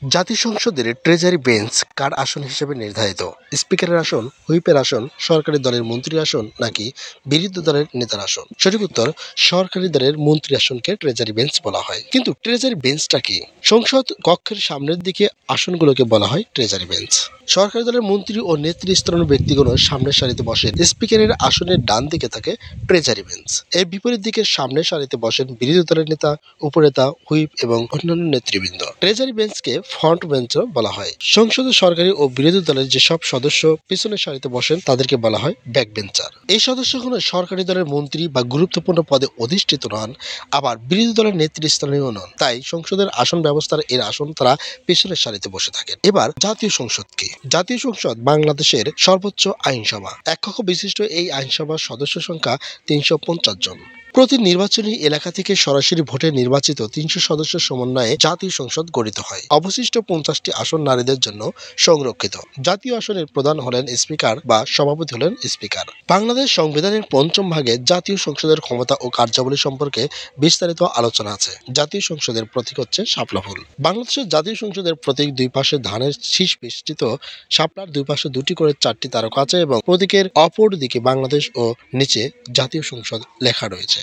জাতীয় সংসদের treasury bench কার আসন হিসেবে নির্ধারিত? স্পিকারের আসন, হুইপের আসন, সরকারি দলের মন্ত্রীর আসন নাকি বিরোধী দলের নেতার আসন? সঠিক উত্তর, সরকারি দলের মন্ত্রী আসনকে ট্রেজারি বেঞ্চ বলা হয়। কিন্তু ট্রেজারি বেঞ্চটা কি? সংসদ কক্ষের সামনের দিকে আসনগুলোকে বলা হয় ট্রেজারি বেঞ্চ। সরকারি দলের মন্ত্রী ও নেতৃস্থানীয় ব্যক্তিগণ সামনের সারিতে বসেন। স্পিকারের আসনের ডান দিকে থাকে ট্রেজারি বেঞ্চ। এর বিপরীত দিকের সামনের সারিতে বসেন বিরোধী দলের নেতা, উপনেতা, হুইপ এবং অন্যান্য নেতৃবৃন্দ। ট্রেজারি বেঞ্চকে ফ্রন্ট বেঞ্চও বলা হয়। সংসদের সরকারি ও বিরোধী দলের যেসব সদস্য পিছনের সারিতে বসেন তাদেরকে বলা হয় ব্যাক বেঞ্চার। এই সদস্যগণ সরকারি দলের মন্ত্রী বা গুরুত্বপূর্ণ পদে অধিষ্ঠিত নন, আবার বিরোধী দলের নেতৃস্থানীয় নন। তাই সংসদের আসন ব্যবস্থার এর আসন তারা পিছনের সারিতে বসে থাকেন। এবার জাতীয় সংসদ কি? জাতীয় সংসদ বাংলাদেশের সর্বোচ্চ আইনসভা। এক কক্ষ বিশিষ্ট এই আইনসভার সদস্য সংখ্যা ৩৫০ জন। প্রতি নির্বাচনী এলাকা থেকে সরাসরি ভোটে নির্বাচিত ৩০০ সদস্য সমন্বয়ে জাতীয় সংসদ গঠিত হয়। অবশিষ্ট ৫০টি আসন নারীদের জন্য সংরক্ষিত। জাতীয় আসনের প্রধান হলেন স্পিকার বা সভাপতি হলেন স্পিকার। বাংলাদেশ সংবিধানের ৫ম ভাগে জাতীয় সংসদের ক্ষমতা ও কার্যাবলী সম্পর্কে বিস্তারিত আলোচনা আছে। জাতীয় সংসদের প্রতীক হচ্ছে শাপলা ফুল। বাংলাদেশের জাতীয় সংসদের প্রতীক দুই পাশে ধানের শীষ বেষ্টিত শাপলার দুই পাশে দুটি করে 4টি তারকা আছে এবং প্রতীকের অপর দিকে বাংলাদেশ ও নিচে জাতীয় সংসদ লেখা রয়েছে।